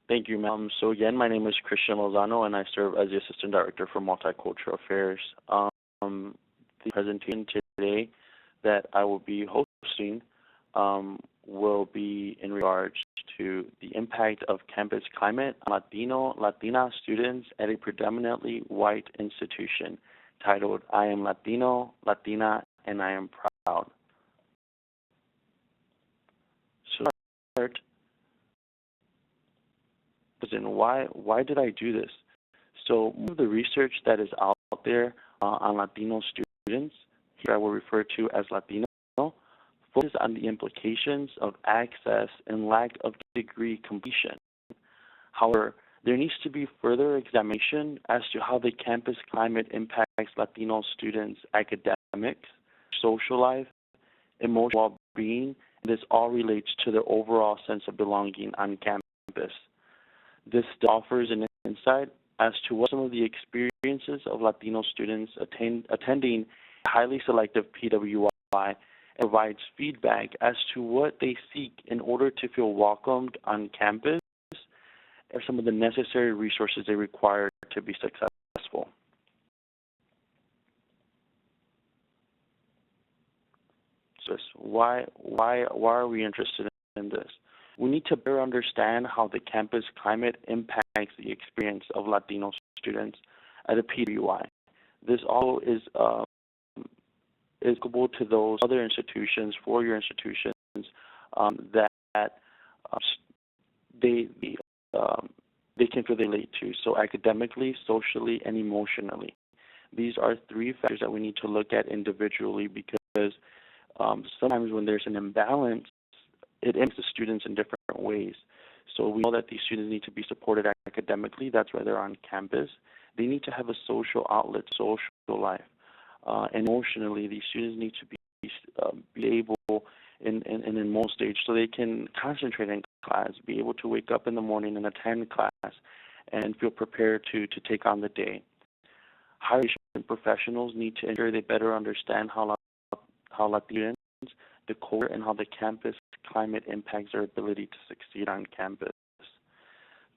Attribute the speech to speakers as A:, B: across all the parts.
A: Thank you, ma'am. So again, my name is Christian Lozano, and I serve as the Assistant Director for Multicultural Affairs. The presentation today that I will be hosting will be in regards to the impact of campus climate on Latina students at a predominantly white institution, titled "I Am Latino, Latina, and I Am Proud." So to start, why did I do this? So most of the research that is out there on Latino students, here I will refer to as Latino, focus on the implications of access and lack of degree completion. However, there needs to be further examination as to how the campus climate impacts Latino students' academics, social life, emotional well-being, and this all relates to their overall sense of belonging on campus. This offers an insight as to what some of the experiences of Latino students attending a highly selective PWI and provides feedback as to what they seek in order to feel welcomed on campus and some of the necessary resources they require to be successful. So why are we interested in this? We need to better understand how the campus climate impacts the experience of Latino students at a PWI. This all is applicable to those other institutions, four-year institutions, that they can relate to, so academically, socially, and emotionally. These are three factors that we need to look at individually because sometimes when there's an imbalance, it impacts the students in different ways. So we know that these students need to be supported academically. That's why they're on campus. They need to have a social outlet, social life. And emotionally, these students need to be able in most stage so they can concentrate in class, be able to wake up in the morning and attend class and feel prepared to take on the day. Higher education professionals need to ensure they better understand how Latinos, the culture, and how the campus climate impacts their ability to succeed on campus.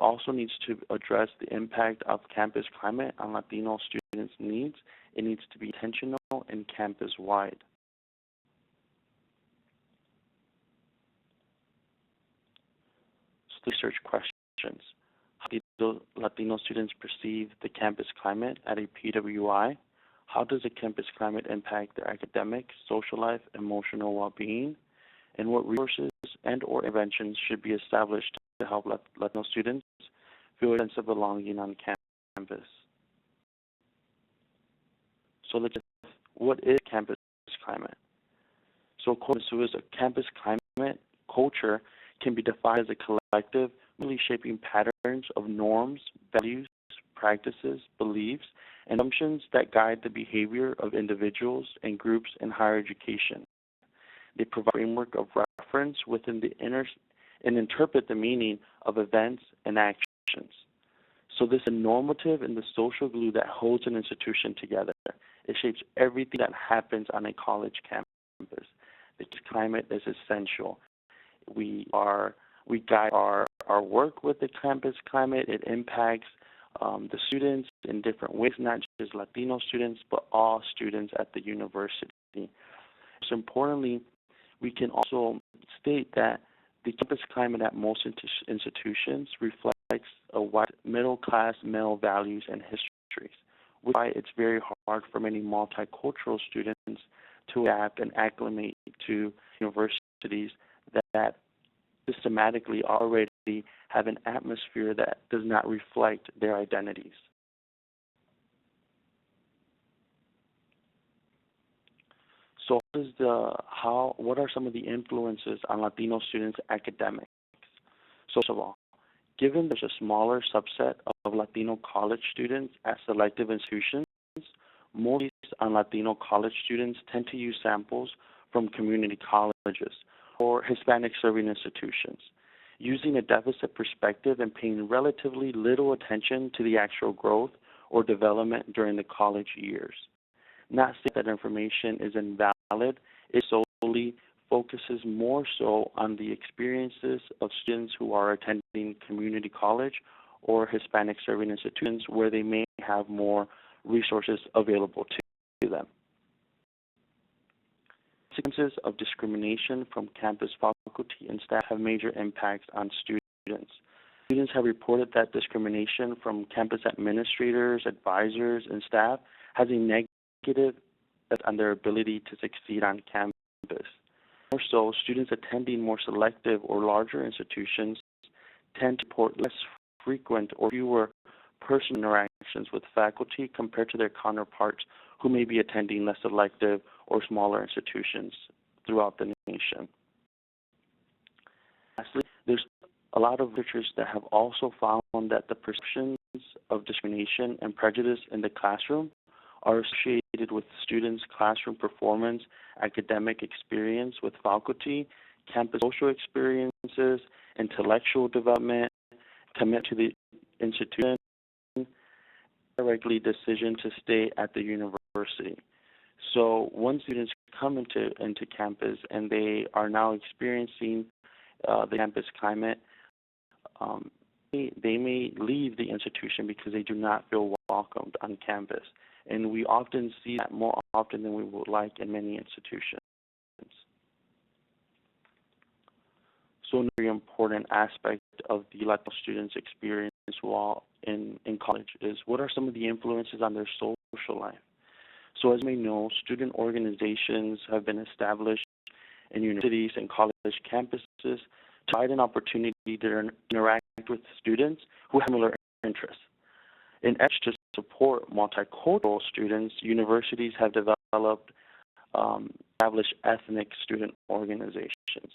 A: Also needs to address the impact of campus climate on Latino students' needs. It needs to be intentional and campus-wide. So research questions. How do Latino students perceive the campus climate at a PWI? How does the campus climate impact their academic, social life, emotional well-being? And what resources and or interventions should be established to help Latino students feel a sense of belonging on campus? So what is campus climate? So according to us, a campus climate culture can be defined as a collective, really shaping patterns of norms, values, practices, beliefs, and assumptions that guide the behavior of individuals and groups in higher education. They provide a framework of reference within and interpret the meaning of events and actions. So this is a normative and the social glue that holds an institution together. It shapes everything that happens on a college campus. The climate is essential. We guide our work with the campus climate. It impacts the students in different ways, not just Latino students, but all students at the university. So importantly, we can also state that the campus climate at most institutions reflects a white middle-class male values and histories, which is why it's very hard for many multicultural students to adapt and acclimate to universities that systematically already have an atmosphere that does not reflect their identities. So what are some of the influences on Latino students' academics? So first of all, given there's a smaller subset of Latino college students at selective institutions, most on Latino college students tend to use samples from community colleges or Hispanic serving institutions, using a deficit perspective and paying relatively little attention to the actual growth or development during the college years. Not saying that information is invalid, it's solely focuses more so on the experiences of students who are attending community college or Hispanic serving institutions where they may have more resources available to them. Consequences of discrimination from campus faculty and staff have major impacts on students. Students have reported that discrimination from campus administrators, advisors, and staff has a negative effect on their ability to succeed on campus. More so, students attending more selective or larger institutions tend to report less frequent or fewer personal interactions with faculty compared to their counterparts who may be attending less selective or smaller institutions throughout the nation. Lastly, there's a lot of researchers that have also found that the perceptions of discrimination and prejudice in the classroom are associated with students' classroom performance, academic experience with faculty, campus social experiences, intellectual development, commitment to the institution, directly decision to stay at the university. So once students come into campus and they are now experiencing the campus climate, they may leave the institution because they do not feel welcomed on campus. And we often see that more often than we would like in many institutions. So a very important aspect of the Latino students' experience while in college is what are some of the influences on their social life. So as we know, student organizations have been established in universities and college campuses to provide an opportunity to interact with students who have similar interests. In effort to support multicultural students, universities have developed established ethnic student organizations.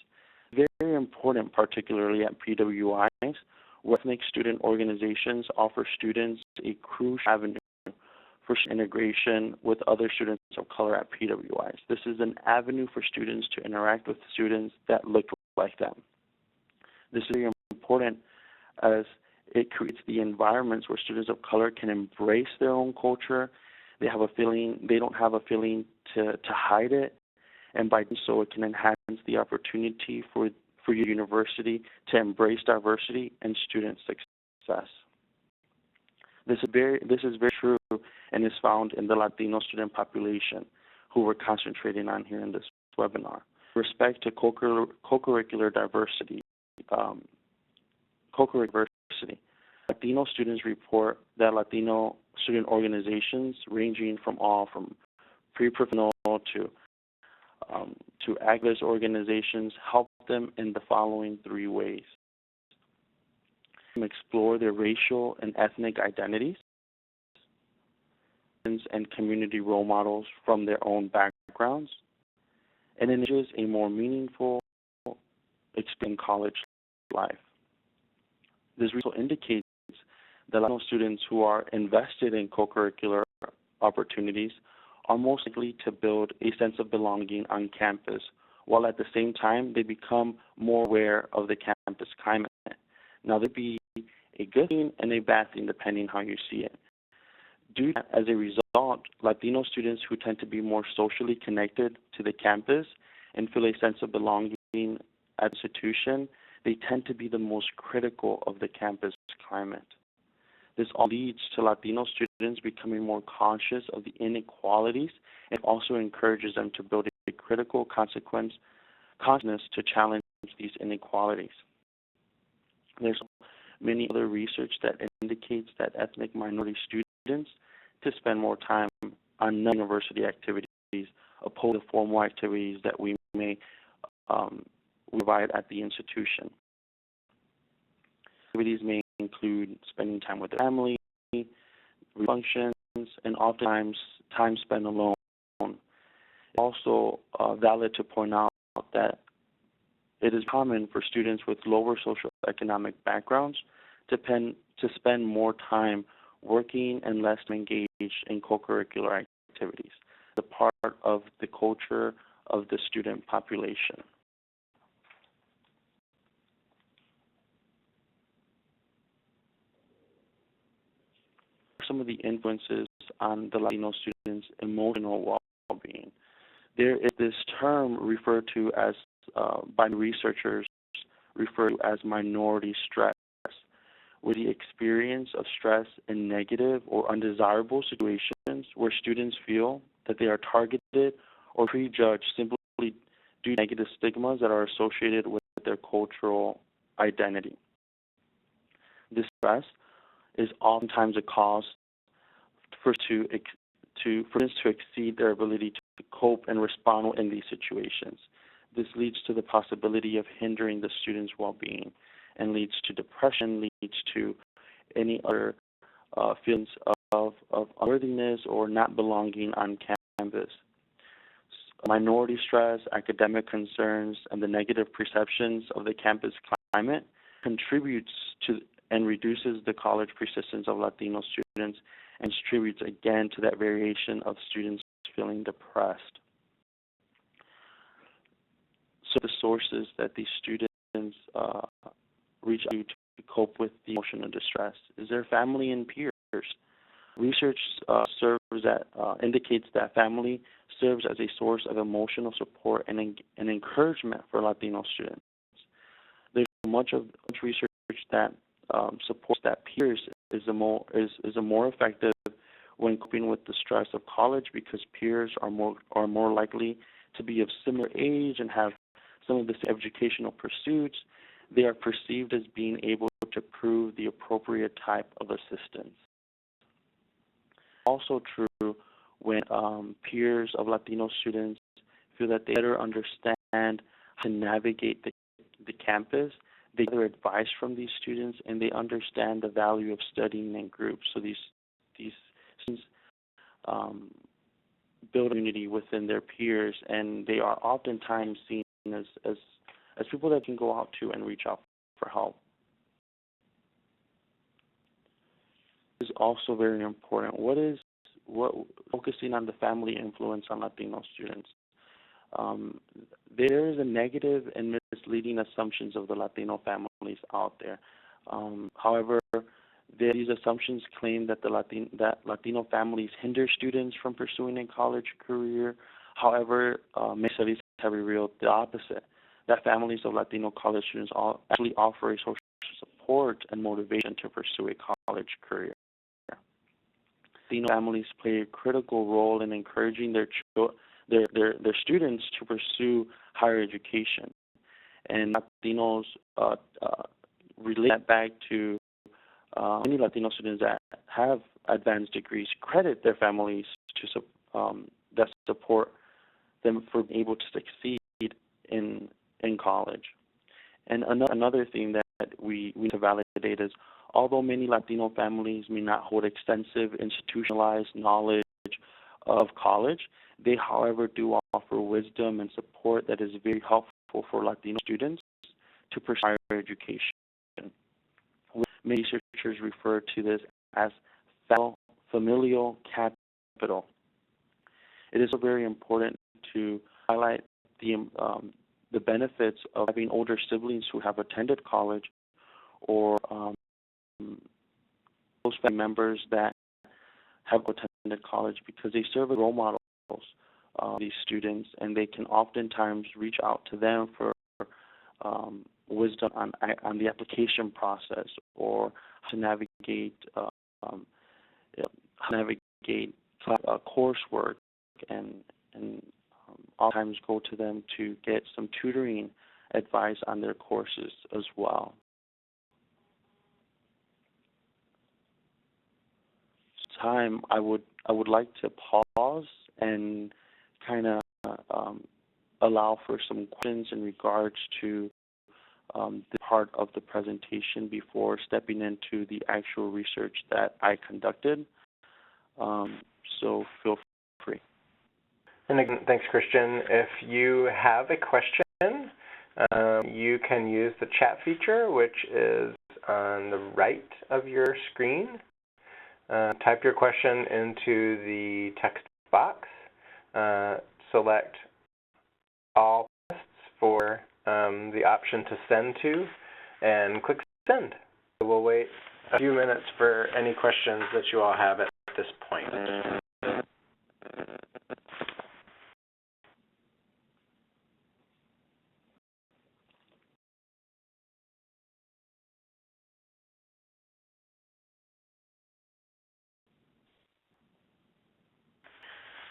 A: Very important, particularly at PWIs, where ethnic student organizations offer students a crucial avenue for integration with other students of color at PWIs. This is an avenue for students to interact with students that look like them. This is very important as it creates the environments where students of color can embrace their own culture. They don't have a feeling to hide it, and by doing so, it can enhance the opportunity for your university to embrace diversity and student success. This is very true and is found in the Latino student population, who we're concentrating on here in this webinar. With respect to co-curricular diversity, Latino students report that Latino student organizations, ranging from pre-professional to activist organizations, help them in the following three ways: explore their racial and ethnic identities, and community role models from their own backgrounds, and engages a more meaningful experience in college life. This also indicates that Latino students who are invested in co-curricular opportunities are most likely to build a sense of belonging on campus, while at the same time they become more aware of the campus climate. Now, there'd be a good thing and a bad thing depending how you see it. As a result, Latino students who tend to be more socially connected to the campus and feel a sense of belonging at the institution, they tend to be the most critical of the campus climate. This all leads to Latino students becoming more conscious of the inequalities and also encourages them to build a critical consciousness to challenge these inequalities. There's many other research that indicates that ethnic minority students to spend more time on non-university activities opposed to formal activities that we may provide at the institution. Activities may include spending time with their family, functions, and oftentimes time spent alone. It's also valid to point out that it is common for students with lower socioeconomic backgrounds to spend more time working and less engaged in co-curricular activities, the part of the culture of the student population. Some of the influences on the Latino students' emotional well-being. There is this term referred to as by researchers referred to as minority stress, where the experience of stress in negative or undesirable situations where students feel that they are targeted or prejudged simply due to negative stigmas that are associated with their cultural identity. This stress is oftentimes a cause for students to exceed their ability to cope and respond in these situations. This leads to the possibility of hindering the student's well-being and leads to depression, leads to any other feelings of unworthiness or not belonging on campus. Minority stress, academic concerns, and the negative perceptions of the campus climate contributes to and reduces the college persistence of Latino students and contributes again to that variation of students feeling depressed. So the sources that these students reach out to cope with the emotional distress is their family and peers. Research indicates that family serves as a source of emotional support and encouragement for Latino students. There's much research that supports that peers is a more effective when coping with the stress of college because peers are more likely to be of similar age and have some of the same educational pursuits. They are perceived as being able to prove the appropriate type of assistance. Also true when peers of Latino students feel that they better understand how to navigate the campus. They get advice from these students, and they understand the value of studying in groups. So these students build community within their peers, and they are oftentimes seen as people that can go out to and reach out for help. Is also very important. Focusing on the family influence on Latino students. There is a negative and misleading assumptions of the Latino families out there. However, these assumptions claim that Latino families hinder students from pursuing a college career. However, many studies have revealed the opposite, that families of Latino college students actually offer a social support and motivation to pursue a college career. Latino families play a critical role in encouraging their students to pursue higher education. And Latinos relate that back to many Latino students that have advanced degrees credit their families that support them for being able to succeed in college. And another thing that we need to validate is, although many Latino families may not hold extensive institutionalized knowledge of college, they, however, do offer wisdom and support that is very helpful for Latino students to pursue higher education. Many researchers refer to this as familial capital. It is very important to highlight the benefits of having older siblings who have attended college or those family members that have attended college, because they serve as role models of these students, and they can oftentimes reach out to them for wisdom on the application process or how to navigate coursework, and oftentimes go to them to get some tutoring advice on their courses as well. Time, I would like to pause and kind of allow for some questions in regards to the part of the presentation before stepping into the actual research that I conducted. So feel free.
B: And again, thanks, Christian. If you have a question, you can use the chat feature, which is on the right of your screen. Type your question into the text box. Select all tests for the option to send to, and click send. We'll wait a few minutes for any questions that you all have at this point.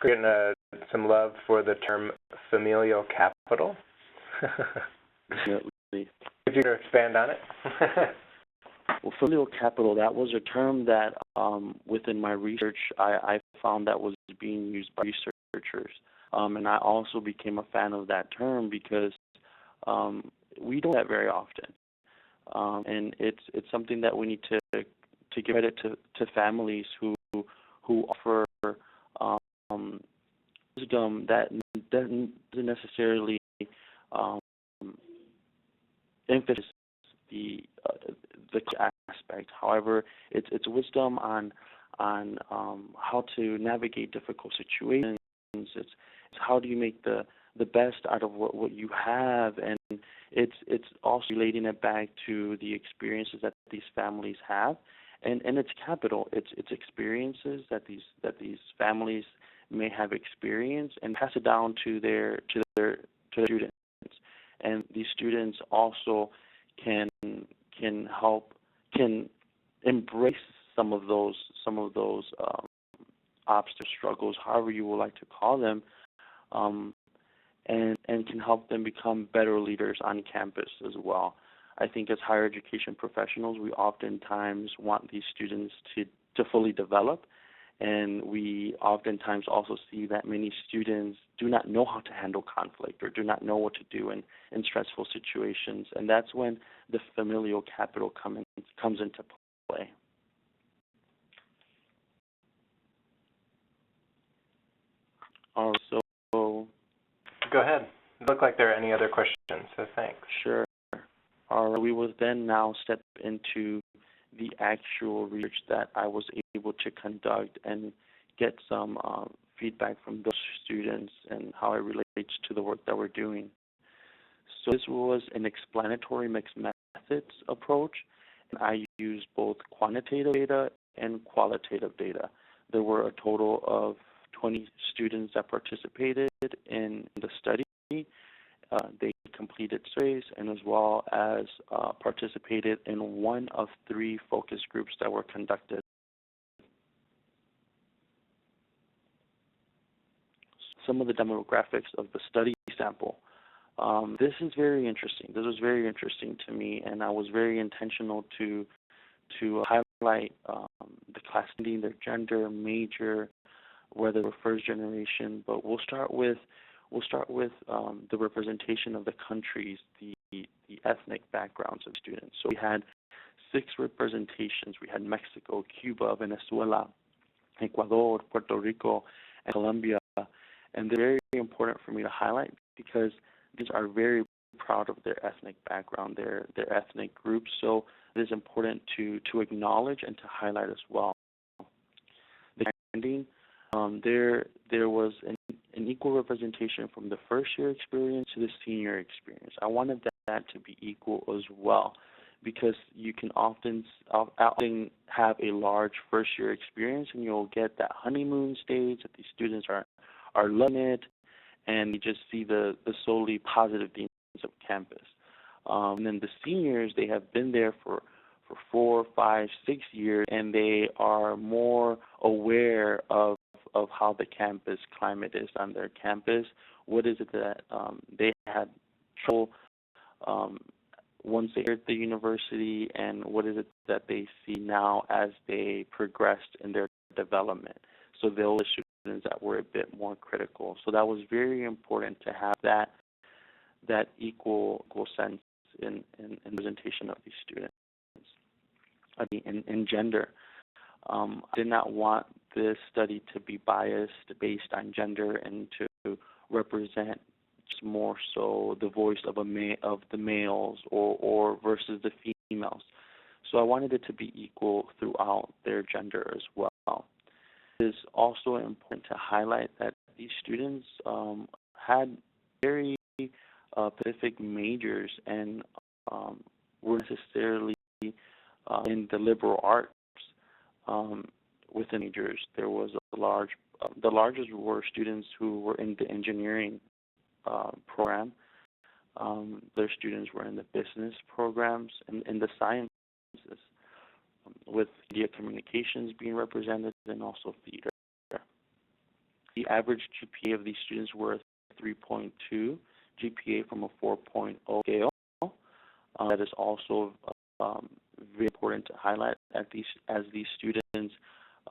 B: Getting some love for the term familial capital.
A: Definitely.
B: If you could expand on it.
A: Well, familial capital, that was a term that within my research I found that was being used by researchers. And I also became a fan of that term because we don't do that very often. And it's something that we need to give credit to families who offer wisdom that doesn't necessarily emphasize the aspect. However, it's wisdom on how to navigate difficult situations. It's how do you make the best out of what you have, and it's also relating it back to the experiences that these families have, and it's capital. It's experiences that these families may have experienced and pass it down to their students, and these students also can embrace some of those obstacles, struggles, however you would like to call them, and can help them become better leaders on campus as well. I think as higher education professionals, we oftentimes want these students to fully develop, and we oftentimes also see that many students do not know how to handle conflict or do not know what to do in stressful situations, and that's when the familial capital comes into play. All right, so
B: go ahead. It looked like there are any other questions, so thanks.
A: Sure. All right, we will then now step into the actual research that I was able to conduct and get some feedback from those students and how it relates to the work that we're doing. So this was an explanatory mixed methods approach, and I used both quantitative data and qualitative data. There were a total of 20 students that participated in the study. They completed surveys and as well as participated in one of 3 focus groups that were conducted. Some of the demographics of the study sample. This is very interesting. This was very interesting to me, and I was very intentional to highlight the class needing, their gender, major, whether we're first generation. But we'll start with the representation of the countries, the ethnic backgrounds of students. So we had 6 representations. We had Mexico, Cuba, Venezuela, Ecuador, Puerto Rico, and Colombia. And they're very important for me to highlight because these are very proud of their ethnic background, their ethnic groups. So it is important to acknowledge and to highlight as well. The ending, there was an equal representation from the first year experience to the senior experience. I wanted that to be equal as well, because you can often have a large first year experience, and you'll get that honeymoon stage that these students are loving it, and you just see the solely positive things of campus. And then the seniors, they have been there for 4, 5, 6 years, and they are more aware of how the campus climate is on their campus. What is it that they had trouble once they entered the university, and what is it that they see now as they progressed in their development? So those students that were a bit more critical. So that was very important to have that equal sense in presentation of these students. In gender, I did not want this study to be biased based on gender and to represent just more so the voice of the males or versus the females. So I wanted it to be equal throughout their gender as well. It is also important to highlight that these students had very specific majors and were necessarily in the liberal arts within majors. There was the largest were students who were in the engineering program. Their students were in the business programs and in the sciences, with media communications being represented and also theater. The average GPA of these students were 3.2 GPA from a 4.0 scale. That is also very important to highlight as these students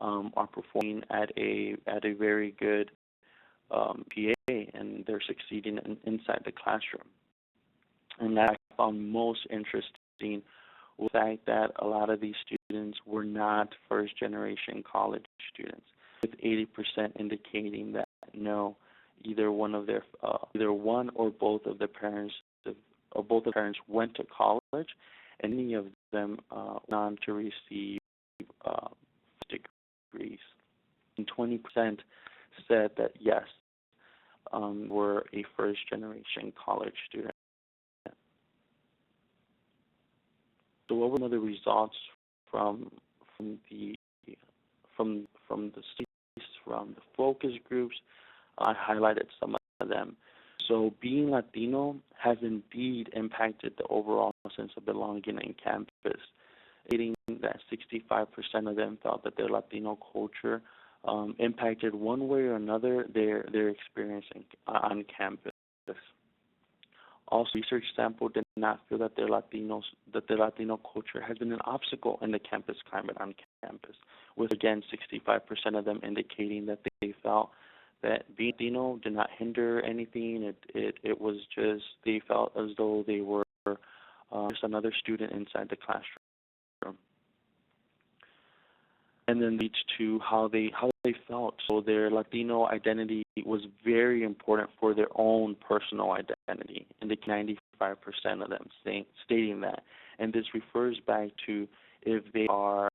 A: are performing at a very good PA, and they're succeeding inside the classroom. And that I found most interesting was the fact that a lot of these students were not first-generation college students, with 80% indicating that no, either one or both of the parents went to college, and many of them went on to receive degrees. And 20% said that yes, were a first-generation college student. So what were some of the results from the studies, from the focus groups? I highlighted some of them. So being Latino has indeed impacted the overall sense of belonging on campus, stating that 65% of them felt that their Latino culture impacted one way or another their experience on campus. Also, research sample did not feel that their Latino culture has been an obstacle in the campus climate on campus, with again 65% of them indicating that they felt that being Latino did not hinder anything. It was just they felt as though they were just another student inside the classroom. And then leads to how they felt. So their Latino identity was very important for their own personal identity, and the 95% of them stating that. And this refers back to if they are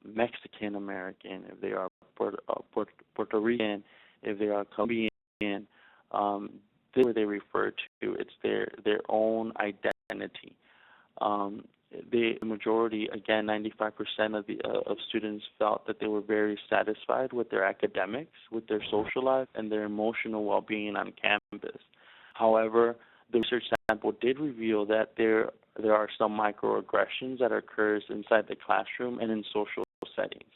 A: Mexican American, if they are Puerto Rican, if they are Colombian, this is where they refer to. It's their own identity. The majority, again, 95% of students felt that they were very satisfied with their academics, with their social life, and their emotional well-being on campus. However, the research sample did reveal that there are some microaggressions that occurs inside the classroom and in social settings.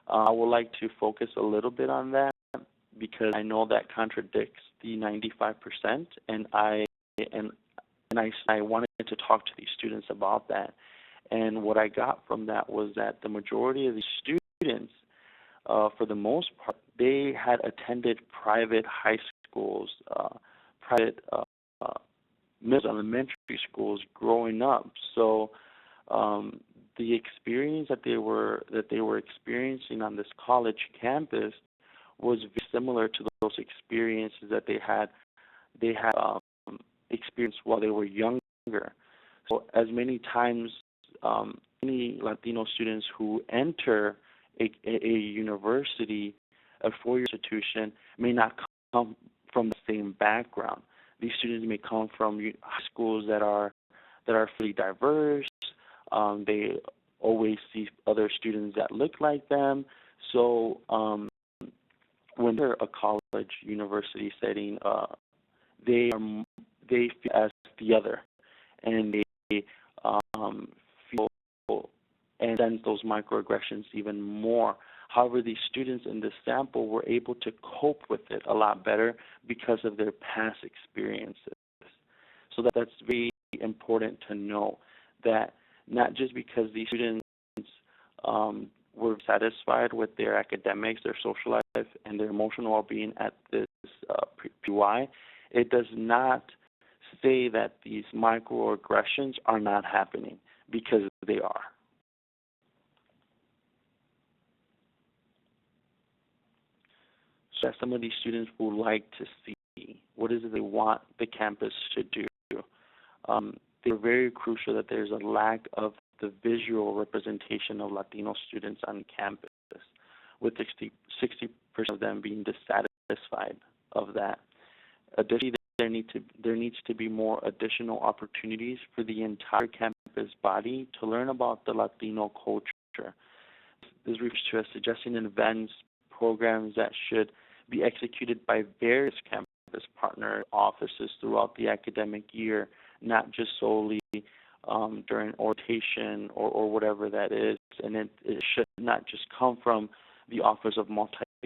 A: I would like to focus a little bit on that because I know that contradicts the 95%, and I wanted to talk to these students about that. And what I got from that was that the majority of the students, for the most part, they had attended private high schools, private middle elementary schools growing up. So the experience that they were experiencing on this college campus was very similar to those experiences that they had experienced while they were younger. So as many times, many Latino students who enter a university, a four-year institution, may not come from the same background. These students may come from high schools that are fairly diverse. They always see other students that look like them. So when they're a college university setting, they feel as the other, and they feel and sense those microaggressions even more. However, these students in this sample were able to cope with it a lot better because of their past experiences. So that's very important to know, that not just because these students were satisfied with their academics, their social life, and their emotional well-being at this PY, it does not say that these microaggressions are not happening, because they are. So that some of these students would like to see, what is it they want the campus to do? They're very crucial that there's a lack of the visual representation of Latino students on campus, with 60% of them being dissatisfied of that. Additionally, there needs to be more additional opportunities for the entire campus body to learn about the Latino culture. This refers to us suggesting events, programs that should be executed by various campus partner offices throughout the academic year, not just solely during orientation or whatever that is. And it should not just come from the Office of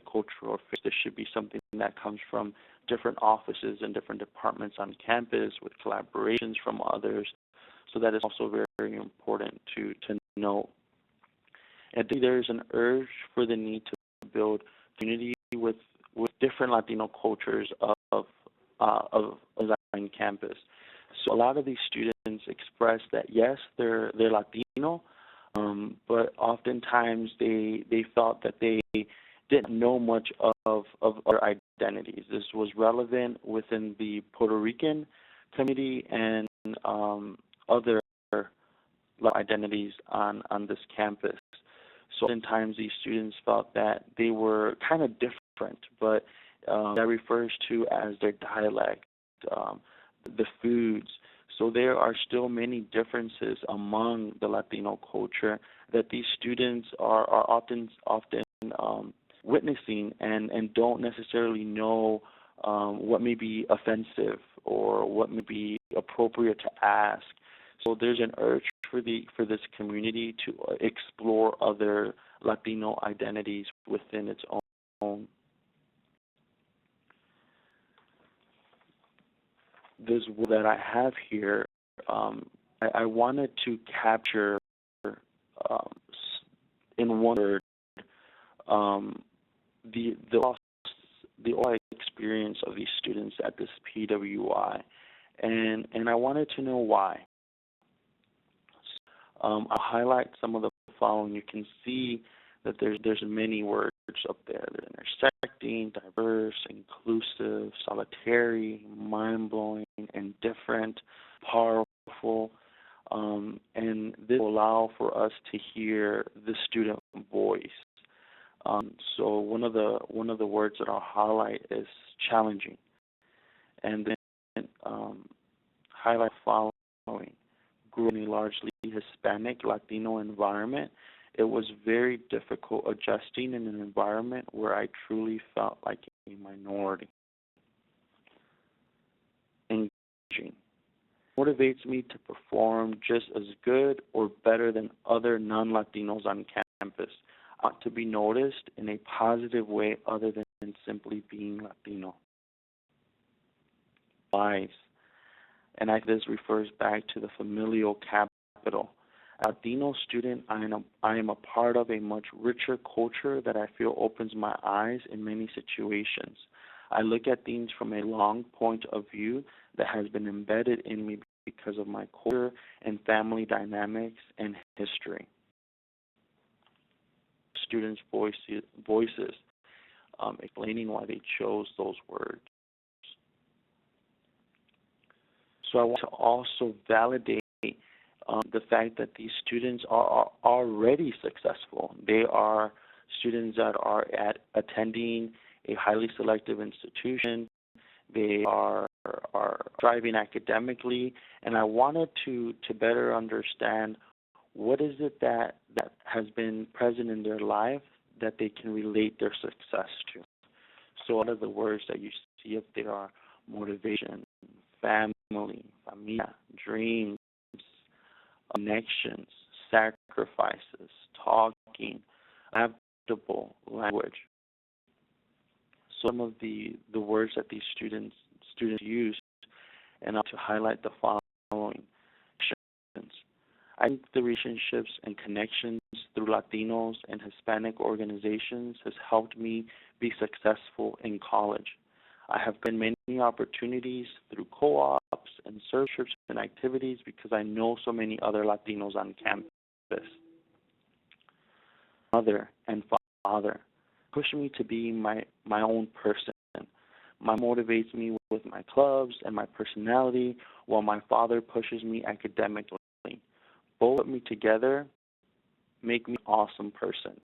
A: cultural affairs. This should be something that comes from different offices and different departments on campus with collaborations from others. So that is also very, very important to note. And I think there is an urge for the need to build community with different Latino cultures of on campus. So a lot of these students express that yes, they're Latino, but oftentimes they felt that they didn't know much of other identities. This was relevant within the Puerto Rican community and other identities on this campus. So oftentimes these students felt that they were kind of different, but that refers to as their dialect, the foods. So there are still many differences among the Latino culture that these students are often witnessing and don't necessarily know what may be offensive or what may be appropriate to ask. So there's an urge for this community to explore other Latino identities within its own. This that I have here, I wanted to capture in one word the overall experience of these students at this PWI, and I wanted to know why. I'll highlight some of the following. You can see that there's many words up there. They're intersecting, diverse, inclusive, solitary, mind-blowing, indifferent, powerful, and this will allow for us to hear the student voice. So one of the words that I'll highlight is challenging, and then highlight the following. Grew in a largely Hispanic Latino environment. It was very difficult adjusting in an environment where I truly felt like a minority. Engaging motivates me to perform just as good or better than other non-Latinos on campus. I want to be noticed in a positive way other than simply being Latino. Wise. And this refers back to the familial capital. As a Latino student, I am a part of a much richer culture that I feel opens my eyes in many situations. I look at things from a long point of view that has been embedded in me because of my culture and family dynamics and history. Students' voices explaining why they chose those words. So I want to also validate the fact that these students are already successful. They are students that are attending a highly selective institution. They are thriving academically, and I wanted to better understand what is it that has been present in their life that they can relate their success to. So one of the words that you see up there are motivation, family, familia, dreams, connections, sacrifices, talking, adaptable language. Some of the words that these students use, and to highlight the following. I think the relationships and connections through Latinos and Hispanic organizations has helped me be successful in college. I have gotten many opportunities through co-ops and service trips and activities because I know so many other Latinos on campus. Mother and father push me to be my own person. Mom motivates me with my clubs and my personality, while my father pushes me academically. Both put me together, make me an awesome person.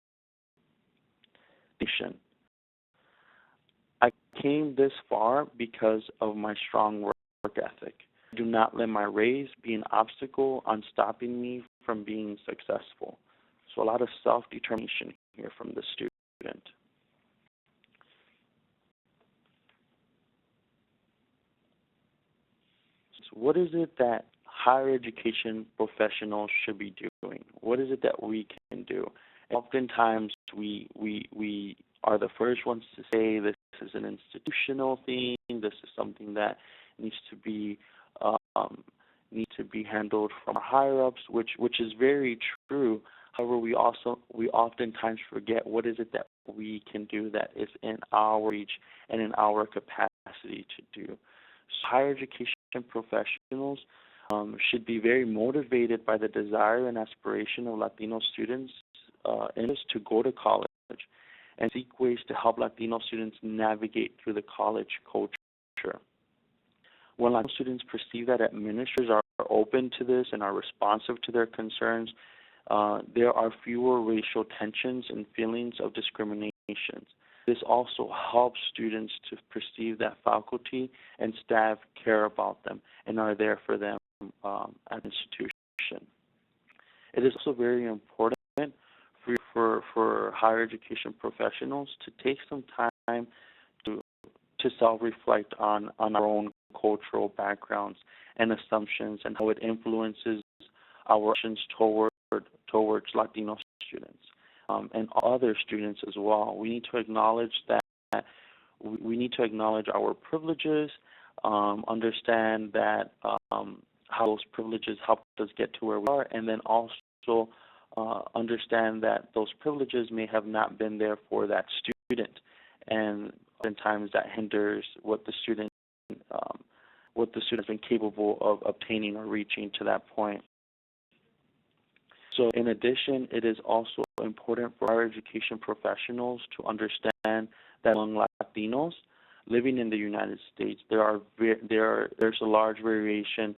A: I came this far because of my strong work ethic. I do not let my race be an obstacle on stopping me from being successful. So a lot of self-determination here from the student. So what is it that higher education professionals should be doing? What is it that we can do? And oftentimes we are the first ones to say this is an institutional thing. This is something that needs to be handled from our higher ups, which is very true. However, we oftentimes forget what is it that we can do that is in our reach and in our capacity to do. So higher education professionals should be very motivated by the desire and aspiration of Latino students to go to college and seek ways to help Latino students navigate through the college culture. When Latino students perceive that administrators are open to this and are responsive to their concerns, there are fewer racial tensions and feelings of discrimination. This also helps students to perceive that faculty and staff care about them and are there for them at the institution. It is also very important for higher education professionals to take some time to self-reflect on our own cultural backgrounds and assumptions and how it influences our actions towards Latino students and other students as well. We need to acknowledge that we need to acknowledge our privileges, understand that how those privileges helped us get to where we are, and then also understand that those privileges may have not been there for that student, and oftentimes that hinders what the student has been capable of obtaining or reaching to that point. So in addition, it is also important for our education professionals to understand that among Latinos living in the United States, there's a large variation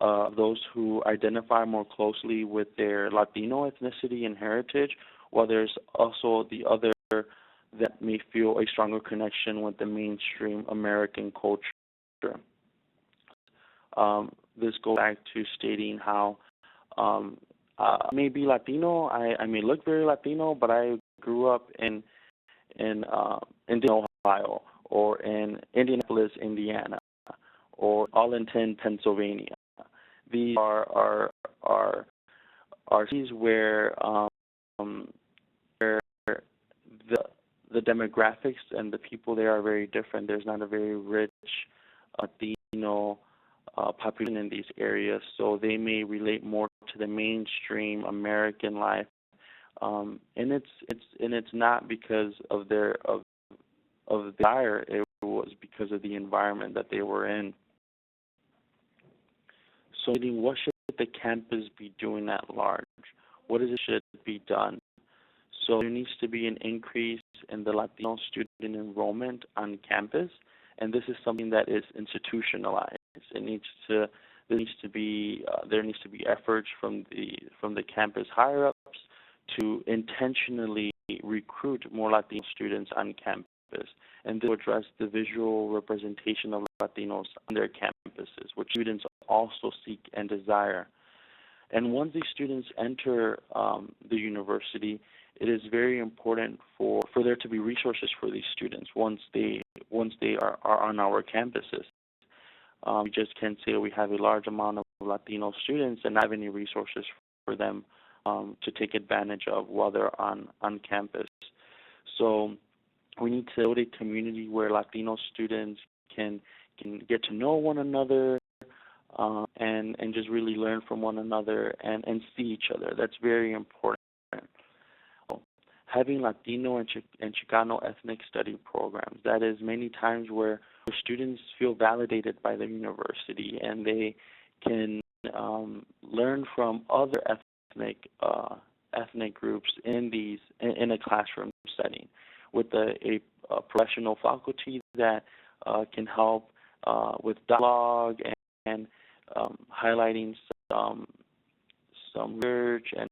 A: of those who identify more closely with their Latino ethnicity and heritage, while there's also the other that may feel a stronger connection with the mainstream American culture. This goes back to stating how I may be Latino, I may look very Latino, but I grew up in Ohio, or in Indianapolis, Indiana, or Arlington, Pennsylvania. These are cities where the demographics and the people there are very different. There's not a very rich Latino population in these areas, so they may relate more to the mainstream American life, and it's not because of their desire. It was because of the environment that they were in. So, what should the campus be doing at large? What is it should be done? So there needs to be an increase in the Latino student enrollment on campus, and this is something that is institutionalized. There needs to be efforts from the campus higher ups to intentionally recruit more Latino students on campus, and to address the visual representation of Latinos on their campuses, which students also seek and desire. And once these students enter the university, it is very important for there to be resources for these students once they are on our campuses. We just can't say we have a large amount of Latino students and not have any resources for them to take advantage of while they're on campus. So we need to build a community where Latino students can get to know one another and just really learn from one another and see each other. That's very important. Having Latino and Chicano ethnic study programs, that is many times where students feel validated by the university and they can learn from other ethnic groups in a classroom setting with a professional faculty that can help with dialogue and highlighting some research and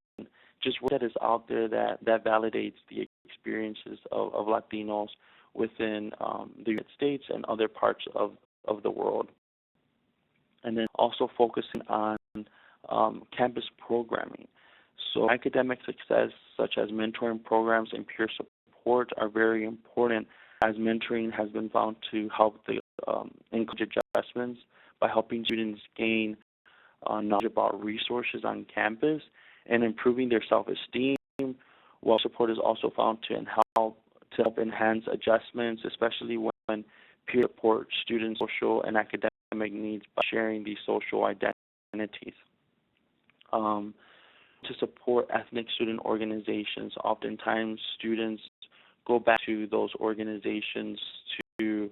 A: just work that is out there that validates the experiences of Latinos within the United States and other parts of the world. And then also focusing on campus programming. So academic success, such as mentoring programs and peer support, are very important, as mentoring has been found to help encourage adjustments by helping students gain knowledge about resources on campus and improving their self-esteem, while support is also found to to help enhance adjustments, especially when peer support students' social and academic needs by sharing these social identities. To support ethnic student organizations, oftentimes students go back to those organizations to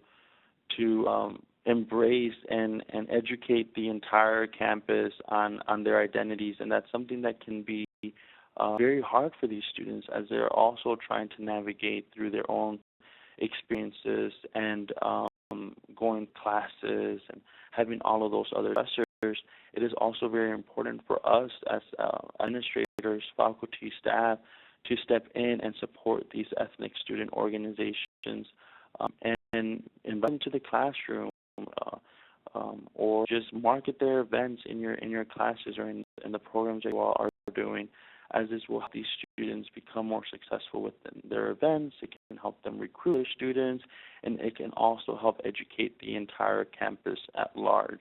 A: embrace and educate the entire campus on their identities, and that's something that can be very hard for these students as they're also trying to navigate through their own experiences and going classes and having all of those other stressors. It is also very important for us as administrators, faculty, staff to step in and support these ethnic student organizations and invite them to the classroom or just market their events in your classes or in the programs that you all are doing, as this will help these students become more successful within their events. It can help them recruit their students, and it can also help educate the entire campus at large.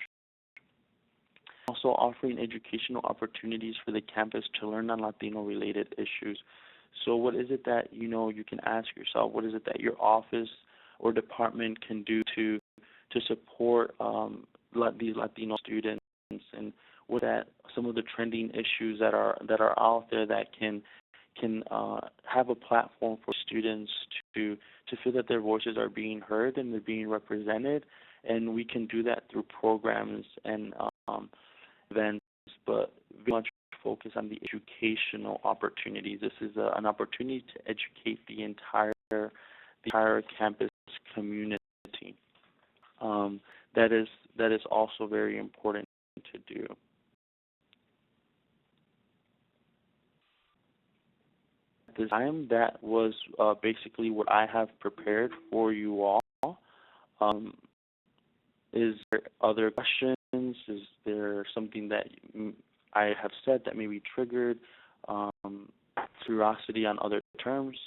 A: Also offering educational opportunities for the campus to learn on Latino-related issues. So what is it that you can ask yourself? What is it that your office or department can do to support these Latino students, and what are some of the trending issues that are out there that can have a platform for students to feel that their voices are being heard and they're being represented, and we can do that through programs and events, but very much focus on the educational opportunities. This is an opportunity to educate the entire campus community. That is also very important to do. At this time, that was basically what I have prepared for you all. Is there other questions? Is there something that I have said that maybe triggered curiosity on other terms?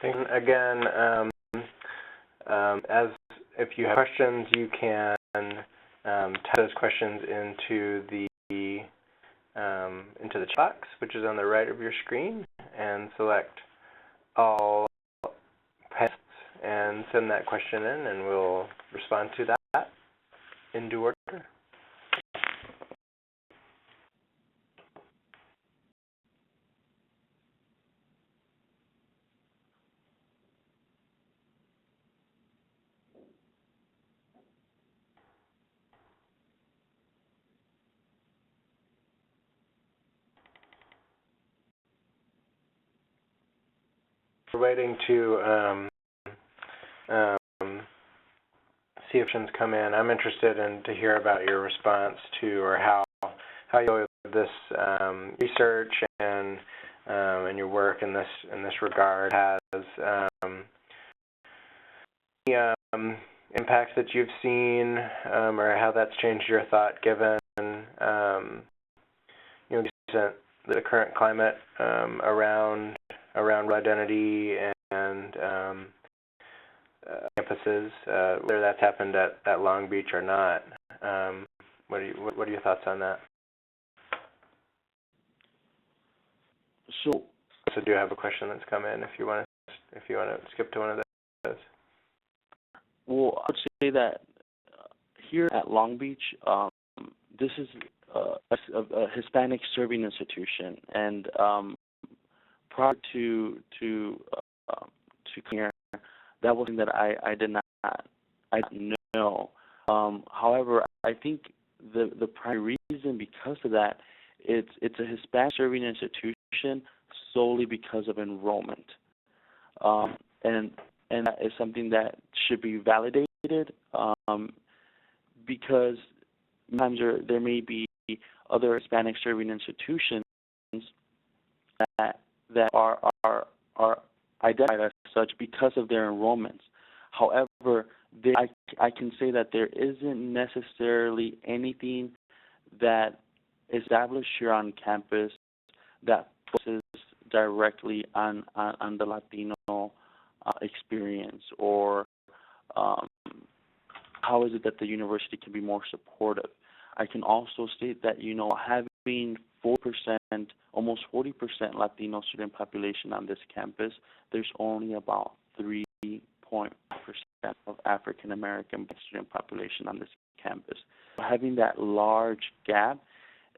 B: Again, as if you have questions, you can type those questions into the chat box, which is on the right of your screen, and select all panelists and send that question in, and we'll respond to that in due order. We're waiting to see if questions come in. I'm interested to hear about your response to, or how you with this research and your work in this regard has any impacts that you've seen, or how that's changed your thought given the current climate around identity and campuses, whether that's happened at Long Beach or not. What are your thoughts on that? So do you have a question that's come in? If you want to skip to one of those.
A: Well, I would say that here at Long Beach, this is a Hispanic serving institution, and prior to here, that was something that I did not know. However, I think the primary reason because of that, it's a Hispanic serving institution solely because of enrollment, and that is something that should be validated, because sometimes there may be other Hispanic serving institutions that are identified as such because of their enrollments. However, I can say that there isn't necessarily anything that is established here on campus that focuses directly on the Latino experience, or how is it that the university can be more supportive. I can also state that, having 4%, almost 40% Latino student population on this campus, there's only about 3.5% of African American student population on this campus. Having that large gap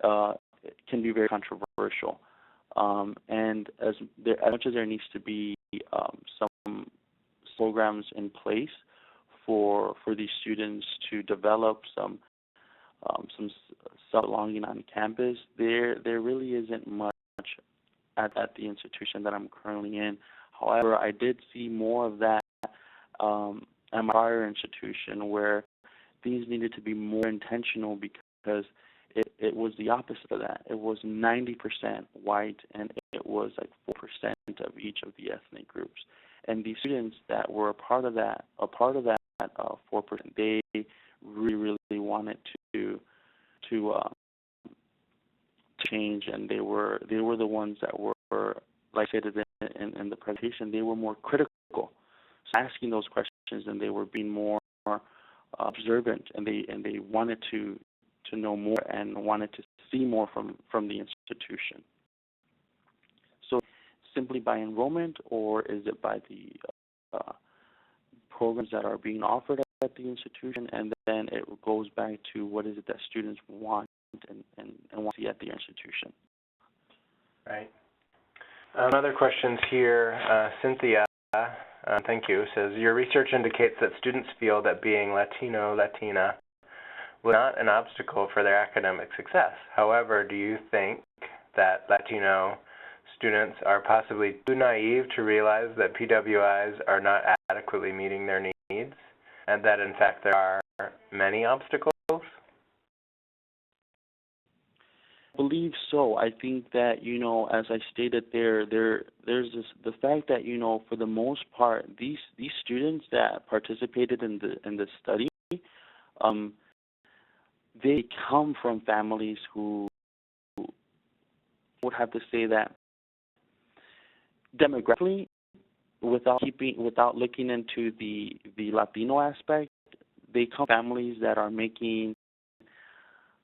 A: can be very controversial. And as much as there needs to be some programs in place for these students to develop some belonging on campus, there really isn't much at the institution that I'm currently in. However, I did see more of that at my prior institution, where things needed to be more intentional, because it was the opposite of that. It was 90% white, and it was like 4% of each of the ethnic groups. And the students that were a part of that 4%, they really wanted to change, and they were the ones that were, like I said in the presentation, they were more critical, so asking those questions, and they were being more observant, and they wanted to know more and wanted to see more from the institution. So, simply by enrollment, or is it by the programs that are being offered at the institution? And then it goes back to what is it that students want and want to see at the institution.
B: Right. Other questions here. Cynthia, thank you, says, your research indicates that students feel that being Latino, Latina was not an obstacle for their academic success. However, do you think that Latino students are possibly too naive to realize that PWIs are not adequately meeting their needs, and that in fact there are many obstacles?
A: I believe so. I think that, as I stated there's the fact that, for the most part, these students that participated in the study, they come from families who would have to say that demographically, without looking into the Latino aspect, they come from families that are making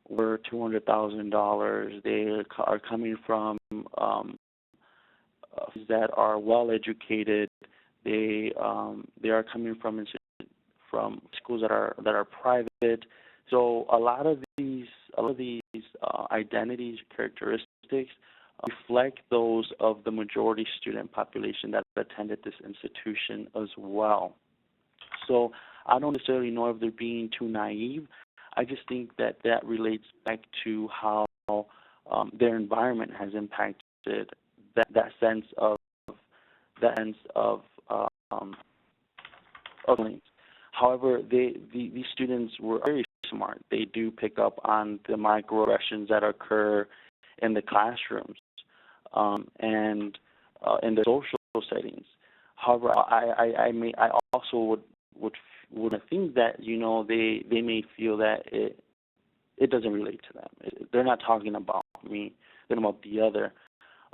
A: over $200,000. They are coming from that are well educated. They are coming from schools that are private. So a lot of these identities, characteristics reflect those of the majority student population that attended this institution as well. So I don't necessarily know if they're being too naive. I just think that relates back to how their environment has impacted that sense of feelings. However, these students were very smart. They do pick up on the microaggressions that occur in the classrooms and in the social settings. However, I also would think that they may feel that it doesn't relate to them. They're not talking about me, they're about the other.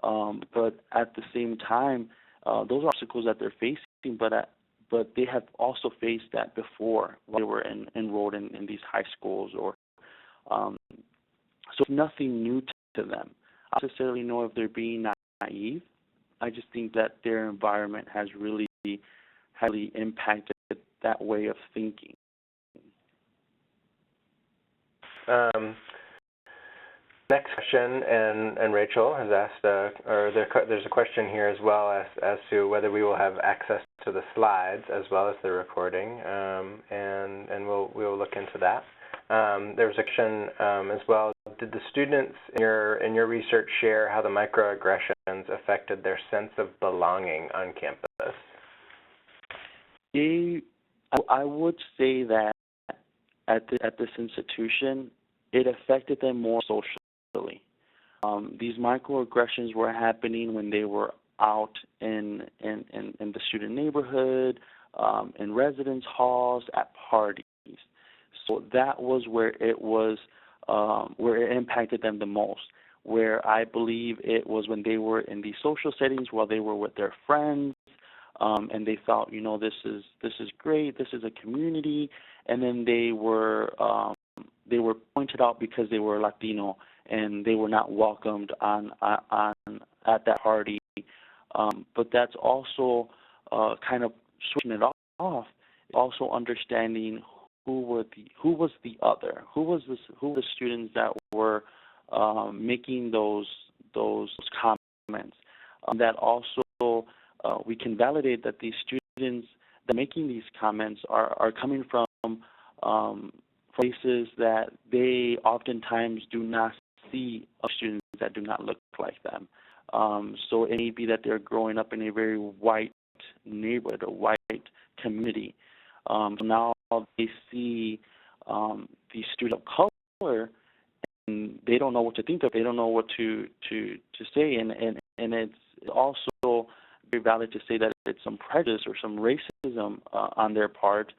A: But at the same time, those are obstacles that they're facing, but they have also faced that before while they were enrolled in these high schools, or so it's nothing new to them. I don't necessarily know if they're being naive. I just think that their environment has really highly impacted that way of thinking.
B: Next question, and Rachel has asked, there's a question here as well as to whether we will have access to the slides as well as the recording, and we'll look into that. There was a question as well. Did the students in your research share how the microaggressions affected their sense of belonging on campus?
A: I would say that at this institution, it affected them more socially. These microaggressions were happening when they were out in the student neighborhood, in residence halls, at parties. So that was where it impacted them the most. Where I believe it was when they were in these social settings, while they were with their friends, and they felt, this is great, this is a community, and then they were they were pointed out because they were Latino and they were not welcomed on at that party. But that's also kind of switching it off. Also understanding who was the other, who were the students that were making those comments. That also we can validate that these students that are making these comments are coming from places that they oftentimes do not see students that do not look like them. So it may be that they're growing up in a very white neighborhood, a white community. So now they see these students of color, and they don't know what to think of. They don't know what to say, and it's also very valid to say that it's some prejudice or some racism on their part,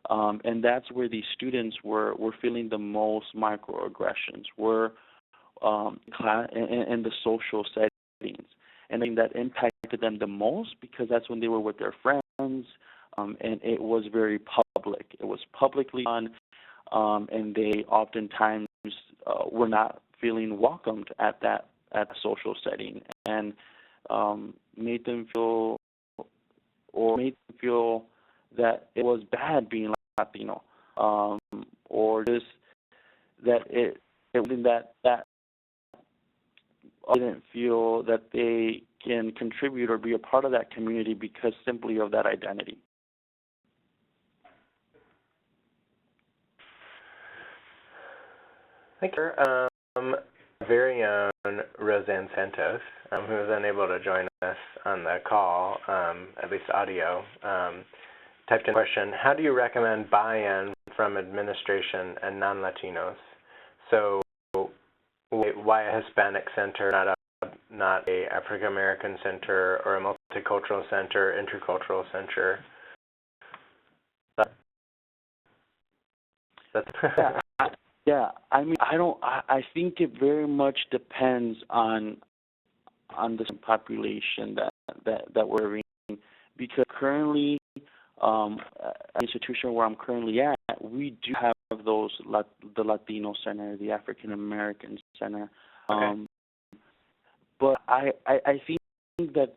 A: and that's where these students were feeling the most microaggressions, were in the social settings, and I think that impacted them the most because that's when they were with their friends, and it was very public. It was publicly done, and they oftentimes were not feeling welcomed at that social setting, and made them feel that it was bad being Latino, or just that it that didn't feel that they can contribute or be a part of that community because simply of that identity.
B: Thank you. Very own Roseanne Santos, who was unable to join us on the call, at least audio, typed in a question: how do you recommend buy-in from administration and non-Latinos? So why a Hispanic center, not a African American center or a multicultural center, intercultural center?
A: Yeah, I mean, I think it very much depends on the population that we're in, because currently, an institution where I'm currently at, we do have the Latino Center, the African American Center,
B: okay.
A: But I think that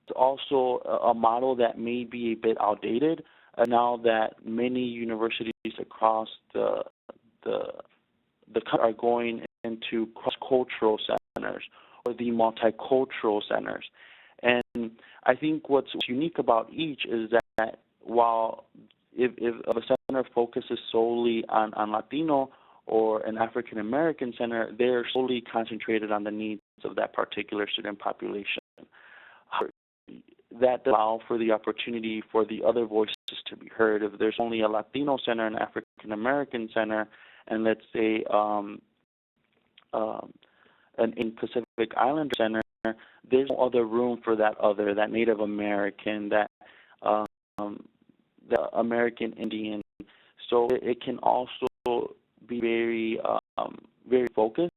A: it's also a model that may be a bit outdated now that many universities across the country are going into cross-cultural centers or the multicultural centers. And I think what's unique about each is that while if a center focuses solely on Latino or an African American center, they're solely concentrated on the needs of that particular student population. That allows for the opportunity for the other voices to be heard. If there's only a Latino center, an African American center, and let's say an Pacific Islander center, there's no other room for that Native American, that American Indian. So it can also be very focused,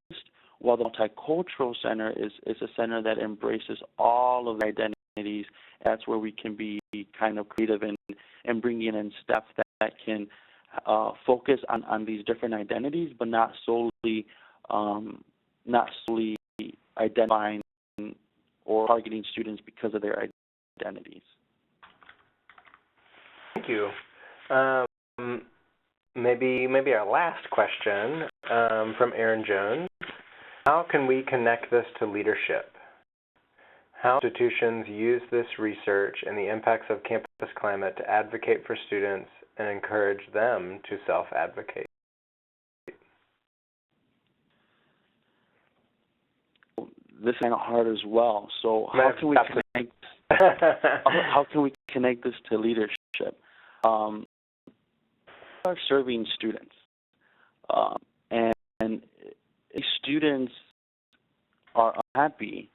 A: while the multicultural center is a center that embraces all of the identities. That's where we can be kind of creative and bringing in staff that can focus on these different identities, but not solely identifying or targeting students because of their identities.
B: Thank you. Maybe our last question from Aaron Jones. How can we connect this to leadership? How institutions use this research and the impacts of campus climate to advocate for students and encourage them to self-advocate?
A: This is kind of hard as well. So how can we connect? How can we connect this to leadership? We are serving students, and students are unhappy,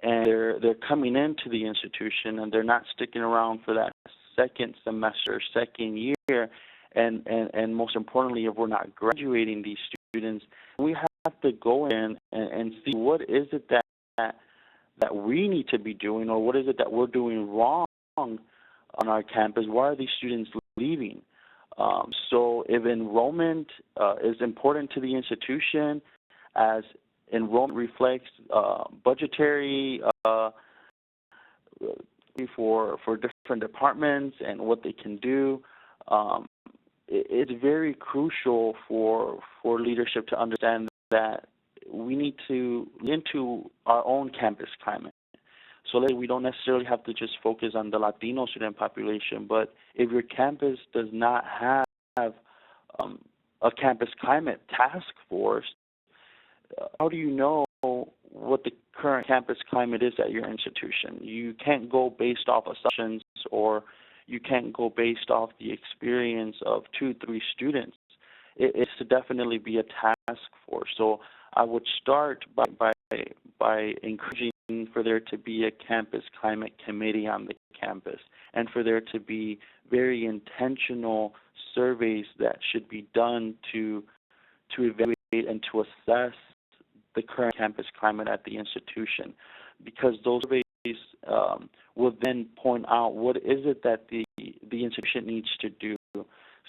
A: and they're coming into the institution, and they're not sticking around for that second semester, second year, and most importantly, if we're not graduating these students, we have to go in and see what is it that we need to be doing, or what is it that we're doing wrong on our campus. Why are these students leaving? So if enrollment is important to the institution, as enrollment reflects budgetary for different departments and what they can do, it's very crucial for leadership to understand that we need to get into our own campus climate. So we don't necessarily have to just focus on the Latino student population, but if your campus does not have a campus climate task force, how do you know what the current campus climate is at your institution? You can't go based off assumptions, or you can't go based off the experience of 2-3 students. It's to definitely be a task force. So I would start by encouraging for there to be a campus climate committee on the campus, and for there to be very intentional surveys that should be done to evaluate and to assess the current campus climate at the institution, because those surveys will then point out what is it that the institution needs to do.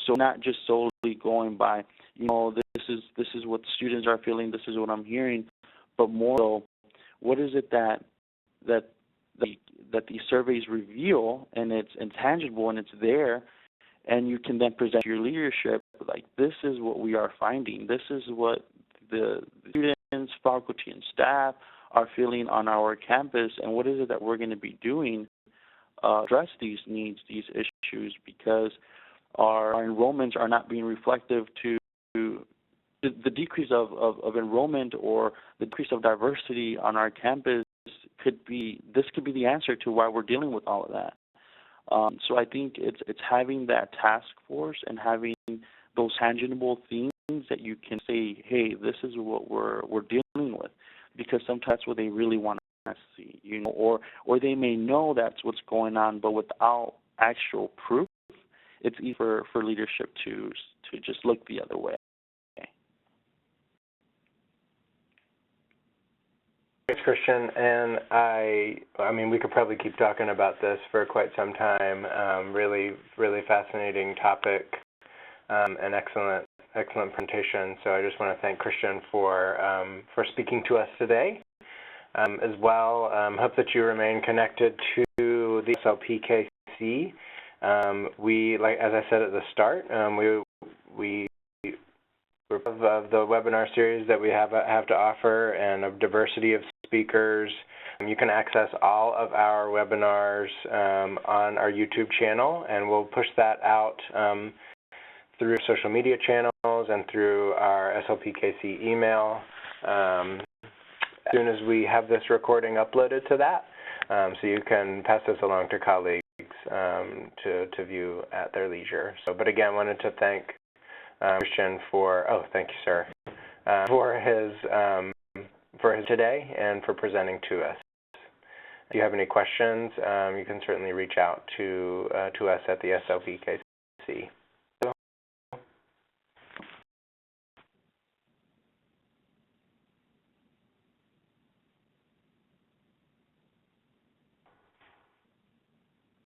A: So not just solely going by, this is what students are feeling, this is what I'm hearing, but more so, what is it that these surveys reveal, and it's intangible and it's there, and you can then present your leadership like, this is what we are finding, this is what the students, faculty, and staff are feeling on our campus, and what is it that we're going to be doing address these needs, these issues, because our enrollments are not being reflective to the decrease of enrollment or the decrease of diversity on our campus. Could be the answer to why we're dealing with all of that. So I think it's having that task force and having those tangible things that you can say, hey, this is what we're dealing with, because sometimes that's what they really want to see, or they may know that's what's going on, but without actual proof, it's easy for leadership to just look the other way.
B: Thanks, Christian. And I mean, we could probably keep talking about this for quite some time. Really, really fascinating topic, and excellent presentation. So I just want to thank Christian for speaking to us today. As well, hope that you remain connected to the SLPKC. As I said at the start, we're of the webinar series that we have to offer, and a diversity of speakers. You can access all of our webinars on our YouTube channel, and we'll push that out through social media channels and through our SLPKC email as soon as we have this recording uploaded to that. So you can pass this along to colleagues to view at their leisure. So, but again, wanted to thank Christian thank you, sir, for his today and for presenting to us. If you have any questions, you can certainly reach out to us at the SLPKC.